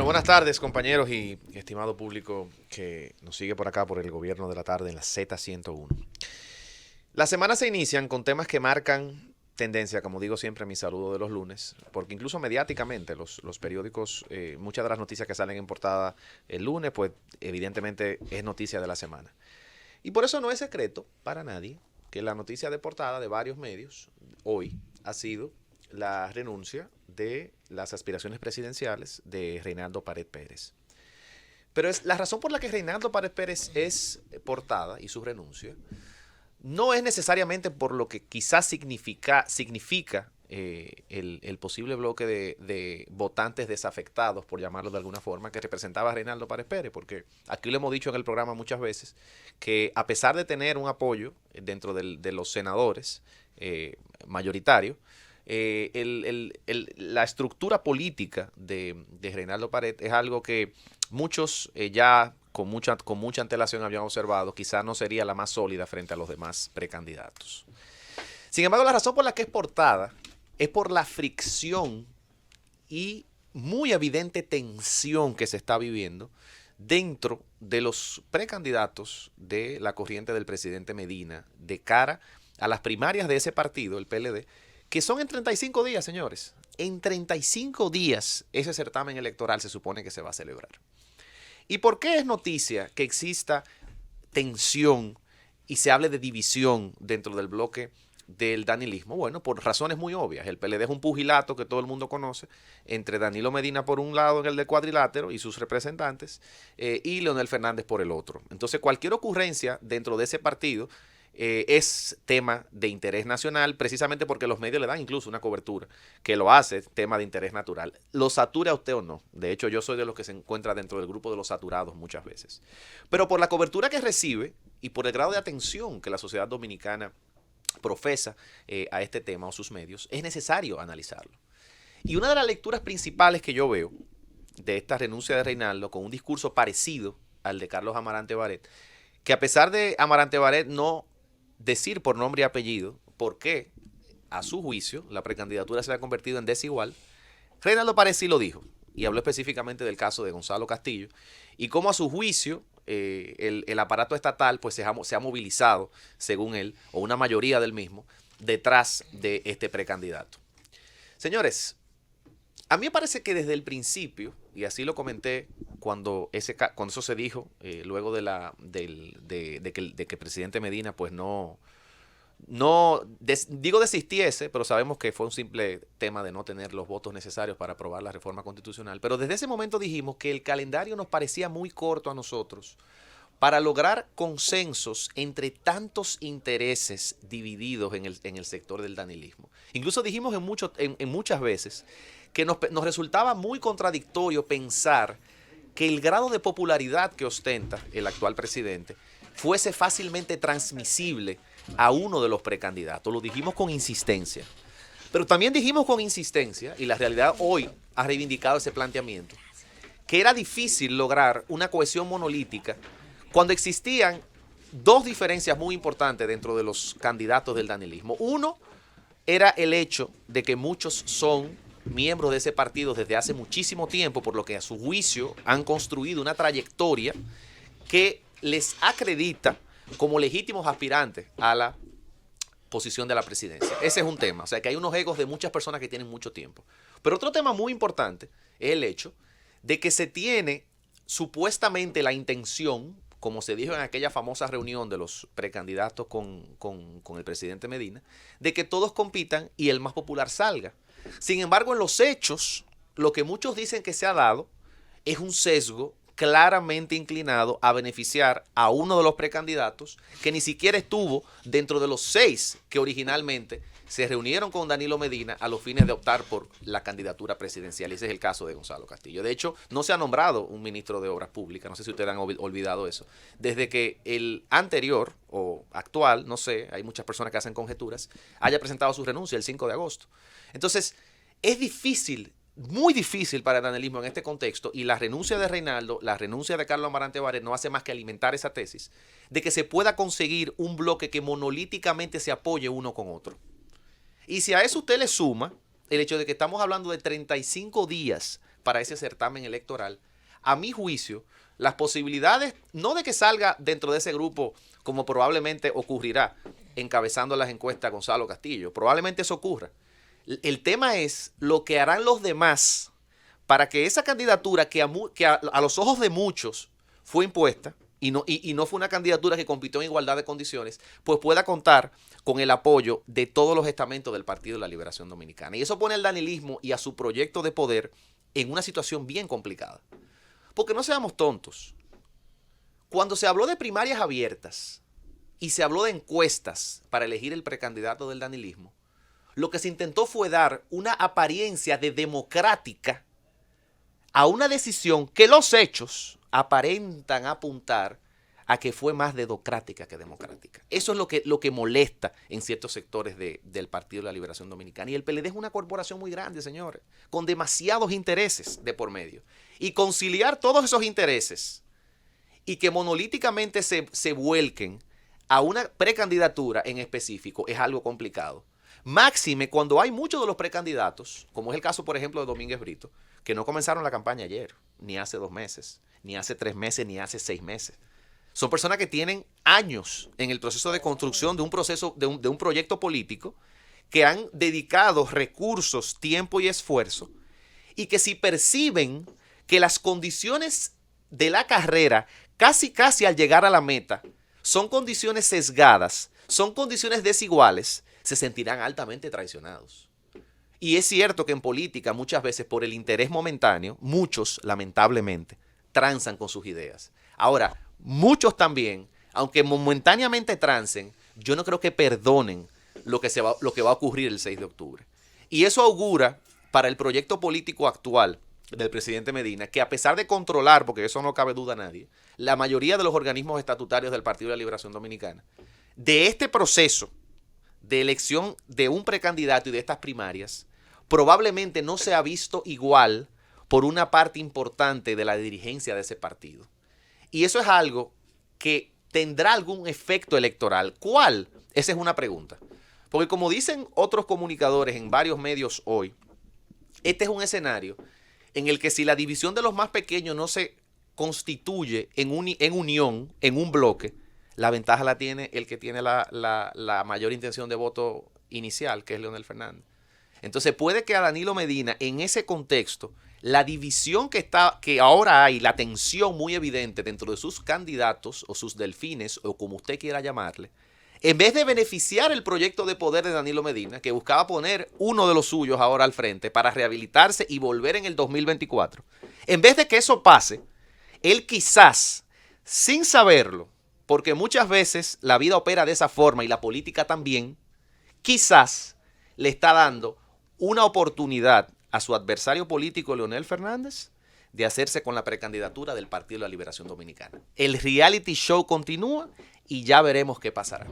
Bueno, buenas tardes, compañeros y estimado público que nos sigue por acá por el gobierno de la tarde en la Z101. Las semanas se inician con temas que marcan tendencia, como digo siempre en mi saludo de los lunes, porque incluso mediáticamente los periódicos, muchas de las noticias que salen en portada el lunes, pues evidentemente es noticia de la semana. Y por eso no es secreto para nadie que la noticia de portada de varios medios hoy ha sido la renuncia de las aspiraciones presidenciales de Reinaldo Pared Pérez. Pero la razón por la que Reinaldo Pared Pérez es portada y su renuncia no es necesariamente por lo que quizás significa el posible bloque de votantes desafectados, por llamarlo de alguna forma, que representaba a Reinaldo Pared Pérez, porque aquí lo hemos dicho en el programa muchas veces, que a pesar de tener un apoyo dentro de los senadores mayoritarios, la estructura política de Reinaldo Pared es algo que muchos ya con mucha antelación habían observado, quizás no sería la más sólida frente a los demás precandidatos. Sin embargo, la razón por la que es portada es por la fricción y muy evidente tensión que se está viviendo dentro de los precandidatos de la corriente del presidente Medina de cara a las primarias de ese partido, el PLD, que son en 35 días, señores. En 35 días ese certamen electoral se supone que se va a celebrar. ¿Y por qué es noticia que exista tensión y se hable de división dentro del bloque del danilismo? Bueno, por razones muy obvias. El PLD es un pugilato que todo el mundo conoce entre Danilo Medina por un lado en el del cuadrilátero y sus representantes y Leonel Fernández por el otro. Entonces cualquier ocurrencia dentro de ese partido es tema de interés nacional, precisamente porque los medios le dan incluso una cobertura que lo hace tema de interés natural. ¿Lo satura usted o no? De hecho, yo soy de los que se encuentra dentro del grupo de los saturados muchas veces. Pero por la cobertura que recibe y por el grado de atención que la sociedad dominicana profesa a este tema o sus medios, es necesario analizarlo. Y una de las lecturas principales que yo veo de esta renuncia de Reinaldo, con un discurso parecido al de Carlos Amarante Barret, que a pesar de Amarante Barret no decir por nombre y apellido por qué, a su juicio, la precandidatura se ha convertido en desigual, Reinaldo Pared sí lo dijo, y habló específicamente del caso de Gonzalo Castillo, y cómo a su juicio el aparato estatal pues se ha movilizado, según él, o una mayoría del mismo, detrás de este precandidato. Señores, a mí me parece que desde el principio, y así lo comenté cuando eso se dijo, luego de que el presidente Medina pues digo desistiese, pero sabemos que fue un simple tema de no tener los votos necesarios para aprobar la reforma constitucional. Pero desde ese momento dijimos que el calendario nos parecía muy corto a nosotros para lograr consensos entre tantos intereses divididos en el sector del danilismo. Incluso dijimos en muchas veces que nos resultaba muy contradictorio pensar que el grado de popularidad que ostenta el actual presidente fuese fácilmente transmisible a uno de los precandidatos. Lo dijimos con insistencia. Pero también dijimos con insistencia, y la realidad hoy ha reivindicado ese planteamiento, que era difícil lograr una cohesión monolítica cuando existían dos diferencias muy importantes dentro de los candidatos del danilismo. Uno era el hecho de que muchos son miembros de ese partido desde hace muchísimo tiempo, por lo que a su juicio han construido una trayectoria que les acredita como legítimos aspirantes a la posición de la presidencia. Ese es un tema, o sea que hay unos egos de muchas personas que tienen mucho tiempo. Pero otro tema muy importante es el hecho de que se tiene supuestamente la intención, como se dijo en aquella famosa reunión de los precandidatos con el presidente Medina, de que todos compitan y el más popular salga. Sin embargo, en los hechos, lo que muchos dicen que se ha dado es un sesgo claramente inclinado a beneficiar a uno de los precandidatos que ni siquiera estuvo dentro de los 6 que originalmente se reunieron con Danilo Medina a los fines de optar por la candidatura presidencial. Y ese es el caso de Gonzalo Castillo. De hecho, no se ha nombrado un ministro de Obras Públicas, no sé si ustedes han olvidado eso, desde que el anterior o actual, no sé, hay muchas personas que hacen conjeturas, haya presentado su renuncia el 5 de agosto. Entonces, es difícil, muy difícil para el danilismo en este contexto, y la renuncia de Reinaldo, la renuncia de Carlos Amarante Barret no hace más que alimentar esa tesis de que se pueda conseguir un bloque que monolíticamente se apoye uno con otro. Y si a eso usted le suma el hecho de que estamos hablando de 35 días para ese certamen electoral, a mi juicio, las posibilidades, no de que salga dentro de ese grupo, como probablemente ocurrirá, encabezando las encuestas Gonzalo Castillo, probablemente eso ocurra. El tema es lo que harán los demás para que esa candidatura que a los ojos de muchos fue impuesta, y no fue una candidatura que compitió en igualdad de condiciones, pues pueda contar con el apoyo de todos los estamentos del Partido de la Liberación Dominicana. Y eso pone al danilismo y a su proyecto de poder en una situación bien complicada. Porque no seamos tontos. Cuando se habló de primarias abiertas y se habló de encuestas para elegir el precandidato del danilismo, lo que se intentó fue dar una apariencia de democrática a una decisión que los hechos aparentan apuntar a que fue más dedocrática que democrática. Eso es lo que molesta en ciertos sectores del Partido de la Liberación Dominicana. Y el PLD es una corporación muy grande, señores, con demasiados intereses de por medio. Y conciliar todos esos intereses y que monolíticamente se vuelquen a una precandidatura en específico es algo complicado. Máxime cuando hay muchos de los precandidatos, como es el caso, por ejemplo, de Domínguez Brito, que no comenzaron la campaña ayer, ni hace 2 meses, ni hace 3 meses, ni hace 6 meses. Son personas que tienen años en el proceso de construcción de un proyecto político, que han dedicado recursos, tiempo y esfuerzo, y que si perciben que las condiciones de la carrera, casi al llegar a la meta, son condiciones sesgadas, son condiciones desiguales, se sentirán altamente traicionados. Y es cierto que en política muchas veces por el interés momentáneo, muchos lamentablemente transan con sus ideas. Ahora, muchos también, aunque momentáneamente transen, yo no creo que perdonen lo que va a ocurrir el 6 de octubre. Y eso augura para el proyecto político actual del presidente Medina, que a pesar de controlar, porque eso no cabe duda a nadie, la mayoría de los organismos estatutarios del Partido de la Liberación Dominicana, de este proceso de elección de un precandidato y de estas primarias, probablemente no se ha visto igual por una parte importante de la dirigencia de ese partido. Y eso es algo que tendrá algún efecto electoral. ¿Cuál? Esa es una pregunta. Porque como dicen otros comunicadores en varios medios hoy, este es un escenario en el que si la división de los más pequeños no se constituye en unión, en un bloque, la ventaja la tiene el que tiene la mayor intención de voto inicial, que es Leonel Fernández. Entonces puede que a Danilo Medina, en ese contexto, la división que ahora hay, la tensión muy evidente dentro de sus candidatos o sus delfines, o como usted quiera llamarle, en vez de beneficiar el proyecto de poder de Danilo Medina, que buscaba poner uno de los suyos ahora al frente para rehabilitarse y volver en el 2024, en vez de que eso pase, él quizás, sin saberlo, porque muchas veces la vida opera de esa forma y la política también, quizás le está dando una oportunidad a su adversario político Leonel Fernández de hacerse con la precandidatura del Partido de la Liberación Dominicana. El reality show continúa y ya veremos qué pasará.